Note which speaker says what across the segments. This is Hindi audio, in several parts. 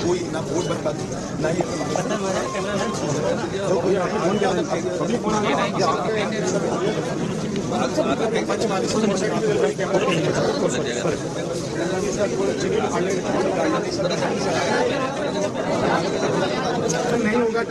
Speaker 1: कोई ना बोर्ड बनता ना ही नहीं होगा।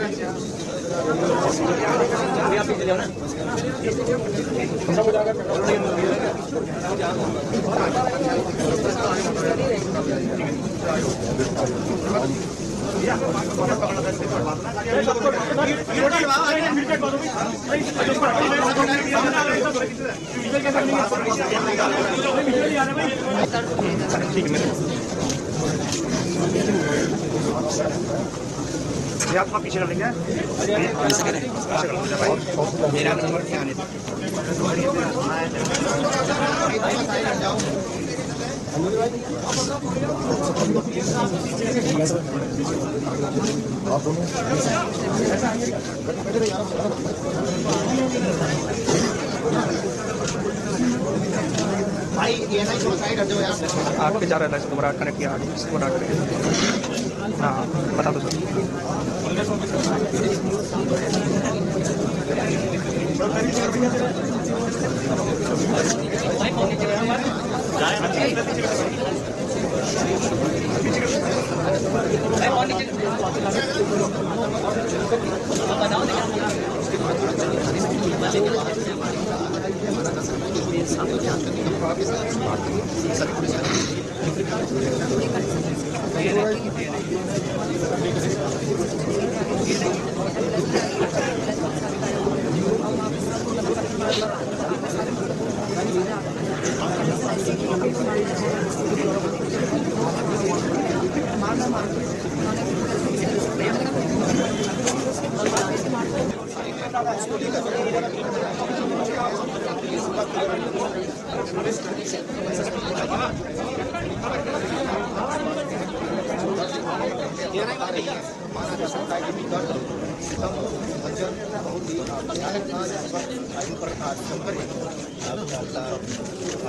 Speaker 1: आप पीछे कर लेंगे मेरा नंबर क्या आने भाई ये ना थोड़ा साइड हट जाओ यार। आपके जा रहा था दोबारा कनेक्ट किया इसको डाल करके। हाँ बता दो सर।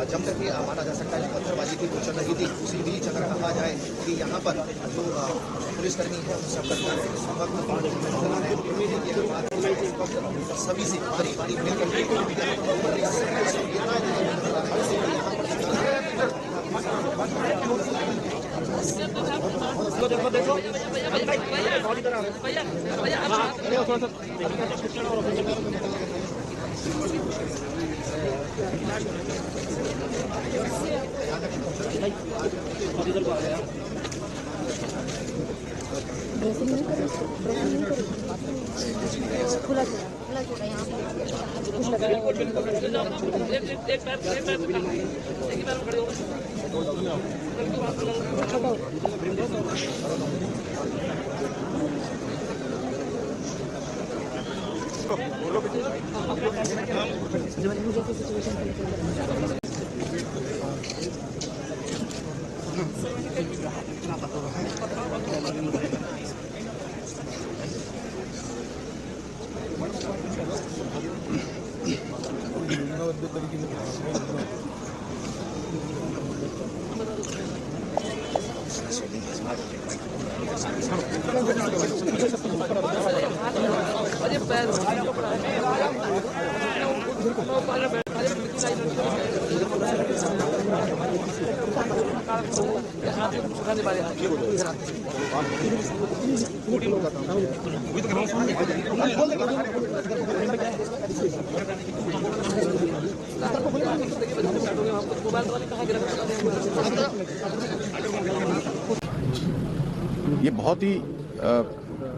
Speaker 1: जब तक ये माना जा सकता है पत्थरबाजी की घोषणा नहीं थी, उसी बीच अगर कहा जाए कि यहाँ पर जो पुलिसकर्मी है सभी से बड़ी बड़ी मिलकर देखो देखो खुला ये बहुत ही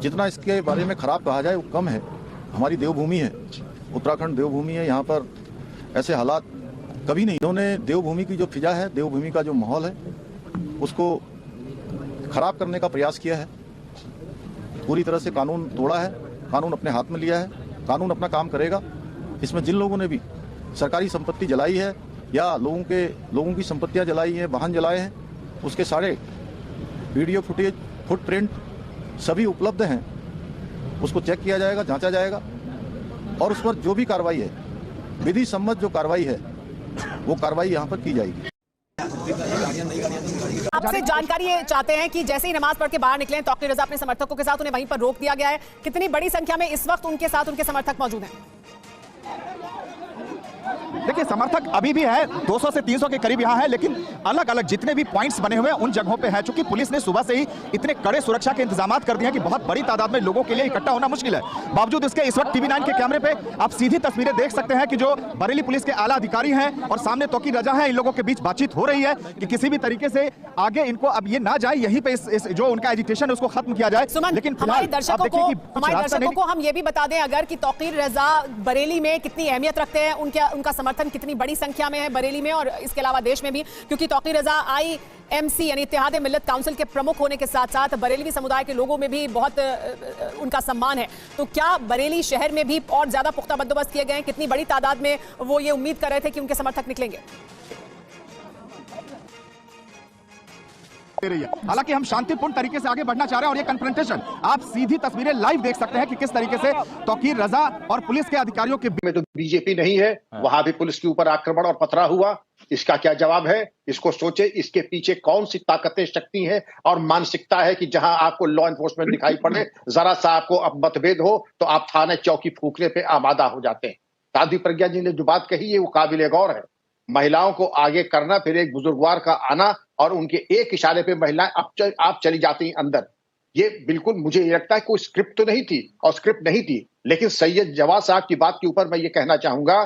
Speaker 1: जितना इसके बारे में खराब कहा जाए वो कम है। हमारी देवभूमि है, उत्तराखंड देवभूमि है। यहाँ पर ऐसे हालात कभी नहीं। इन्होंने देवभूमि की जो फिजा है, देवभूमि का जो माहौल है, उसको खराब करने का प्रयास किया है। पूरी तरह से कानून तोड़ा है, कानून अपने हाथ में लिया है, कानून अपना काम करेगा। इसमें जिन लोगों ने भी सरकारी संपत्ति जलाई है या लोगों की संपत्तियां जलाई हैं, वाहन जलाए हैं, उसके सारे वीडियो फुटेज, फुटप्रिंट सभी उपलब्ध हैं। उसको चेक किया जाएगा, जांचा जाएगा और उस पर जो भी कार्रवाई है, विधि सम्मत जो कार्रवाई है, वो कार्रवाई यहाँ पर की जाएगी।
Speaker 2: आपसे जानकारी ये चाहते हैं कि जैसे ही नमाज पढ़ के बाहर निकले तौकीर रजा अपने समर्थकों के साथ, उन्हें वहीं पर रोक दिया गया है। कितनी बड़ी संख्या में इस वक्त उनके साथ उनके समर्थक मौजूद हैं?
Speaker 3: देखिए, समर्थक अभी भी है 200 से 300 के करीब यहाँ है, लेकिन अलग अलग जितने भी पॉइंट्स बने हुए हैं उन जगहों पे है। चूंकि पुलिस ने सुबह से ही इतने कड़े सुरक्षा के इंतजाम कर दिए हैं कि बहुत बड़ी तादाद में लोगों के लिए इकट्ठा होना मुश्किल है। बावजूद इसके इस वक्त TV9 के कैमरे पे आप सीधी तस्वीरें देख सकते हैं कि जो बरेली पुलिस के आला अधिकारी हैं और सामने तौकीर रजा है, इन लोगों के बीच बातचीत हो रही है कि किसी भी तरीके से आगे इनको अब ये ना जाए, यहीं पे इस जो उनका एजिटेशन है उसको खत्म किया जाए।
Speaker 2: लेकिन हमारे दर्शकों को हम ये भी बता दें अगर कि तौकीर रजा बरेली में कितनी अहमियत रखते हैं, उनका समर्थन कितनी बड़ी संख्या में है बरेली में और इसके अलावा देश में भी, क्योंकि तौकीर रजा IMC यानी इत्तेहाद मिल्लत काउंसिल के प्रमुख होने के साथ साथ बरेलवी समुदाय के लोगों में भी बहुत उनका सम्मान है। तो क्या बरेली शहर में भी और ज्यादा पुख्ता बंदोबस्त किए गए हैं? कितनी बड़ी तादाद में वो ये उम्मीद कर रहे थे कि उनके समर्थक निकलेंगे?
Speaker 3: हालांकि हम शांतिपूर्ण तरीके से आगे बढ़ना चाह रहे हैं और ये कन्फ्रंटेशन आप सीधी तस्वीरें लाइव देख सकते हैं कि किस तरीके से तौकीर रजा और पुलिस के अधिकारियों के
Speaker 4: में तो बीजेपी नहीं है, वहां भी पुलिस के ऊपर आक्रमण और पथरा हुआ। इसका क्या जवाब है? इसको सोचे, इसके पीछे कौन सी ताकतें, शक्ति है और मानसिकता है कि जहां आपको लॉ एनफोर्समेंट दिखाई पड़े, जरा सा आपको अब मतभेद हो तो आप थाने चौकी फूकने पे आमादा हो जाते हैं। साध्वी प्रज्ञा जी ने जो बात कही है वो काबिले गौर है। महिलाओं को आगे करना, फिर एक बुजुर्गवार का आना और उनके एक इशारे पे महिलाएं आप चली जाती हैं अंदर। ये बिल्कुल मुझे ये लगता है कोई स्क्रिप्ट तो नहीं थी और स्क्रिप्ट नहीं थी, लेकिन सैयद जवाद साहब की बात के ऊपर मैं ये कहना चाहूंगा,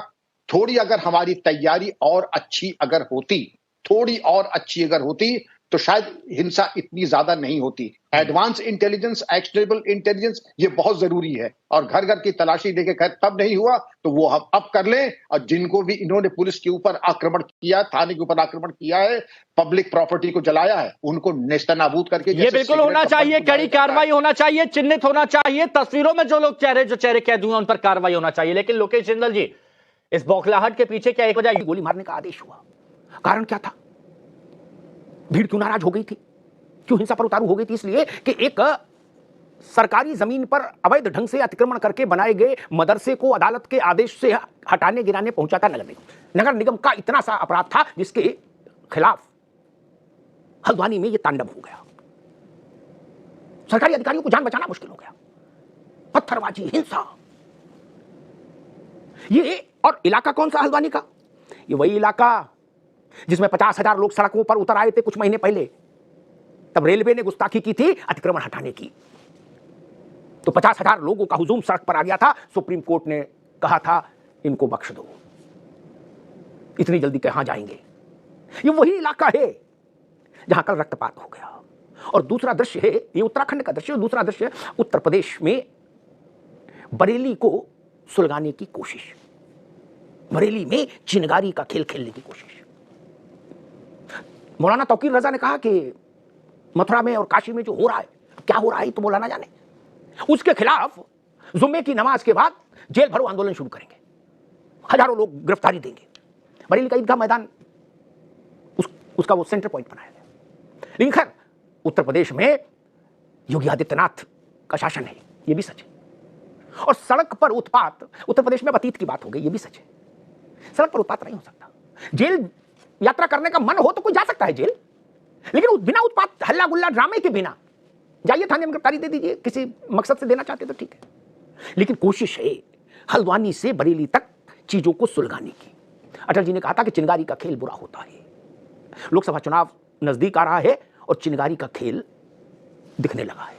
Speaker 4: थोड़ी अगर हमारी तैयारी और अच्छी अगर होती, थोड़ी और अच्छी अगर होती तो शायद हिंसा इतनी ज्यादा नहीं होती। एडवांस इंटेलिजेंस, एक्शनेबल इंटेलिजेंस ये बहुत जरूरी है और घर घर की तलाशी देके खैर तब नहीं हुआ तो वो हम अब कर लें। और जिनको भी इन्होंने पुलिस के ऊपर आक्रमण किया, थाने के ऊपर आक्रमण किया है, पब्लिक प्रॉपर्टी को जलाया है, उनको नेस्तनाबूद करके
Speaker 5: ये बिल्कुल होना चाहिए, कड़ी कार्रवाई होना चाहिए, चिन्हित होना चाहिए। तस्वीरों में जो लोग चेहरे कैद हुए उन पर कार्रवाई होना चाहिए। लेकिन लोकेश जिंदल जी, इस बौखलाहट के पीछे क्या एक वजह गोली मारने का आदेश हुआ? कारण क्या था? भीड़ क्यों नाराज हो गई थी? क्यों हिंसा पर उतारू हो गई थी? इसलिए कि एक सरकारी जमीन पर अवैध ढंग से अतिक्रमण करके बनाए गए मदरसे को अदालत के आदेश से हटाने गिराने पहुंचा था नगर निगम। नगर निगम का इतना सा अपराध था जिसके खिलाफ हल्द्वानी में यह तांडव हो गया। सरकारी अधिकारियों को जान बचाना मुश्किल हो गया। पत्थरबाजी, हिंसा, ये और इलाका कौन सा हल्द्वानी का? ये वही इलाका जिसमें 50,000 लोग सड़कों पर उतर आए थे कुछ महीने पहले। तब रेलवे ने गुस्ताखी की थी अतिक्रमण हटाने की, तो 50,000 लोगों का हुजूम सड़क पर आ गया था। सुप्रीम कोर्ट ने कहा था इनको बख्श दो, इतनी जल्दी कहां जाएंगे। ये वही इलाका है जहां कल रक्तपात हो गया। और दूसरा दृश्य है, ये उत्तराखंड का दृश्य, और दूसरा दृश्य उत्तर प्रदेश में बरेली को सुलगाने की कोशिश, बरेली में चिनगारी का खेल खेलने की कोशिश। मौलाना तौकीर रजा ने कहा कि मथुरा में और काशी में जो हो रहा है, क्या हो रहा है तो मौलाना जाने। उसके खिलाफ जुम्मे की नमाज के बाद जेल भरो आंदोलन शुरू करेंगे, हजारों लोग गिरफ्तारी देंगे। बरेली का ईदगाह मैदान उसका वो सेंटर पॉइंट बनाया गया। लेकिन खैर उत्तर प्रदेश में योगी आदित्यनाथ का शासन है, ये भी सच है। और सड़क पर उत्पात, उत्तर प्रदेश में अतीत की बात हो गई, ये भी सच है। सड़क पर उत्पात नहीं हो सकता। जेल यात्रा करने का मन हो तो कोई जा सकता है जेल, लेकिन बिना उत्पात, हल्ला गुल्ला, ड्रामे के बिना जाइए थाने में गिरफ्तारी दे दीजिए। किसी मकसद से देना चाहते तो ठीक है, लेकिन कोशिश है हल्द्वानी से बरेली तक चीजों को सुलगाने की। अटल जी ने कहा था कि चिनगारी का खेल बुरा होता है। लोकसभा चुनाव नजदीक आ रहा है और चिनगारी का खेल दिखने लगा है।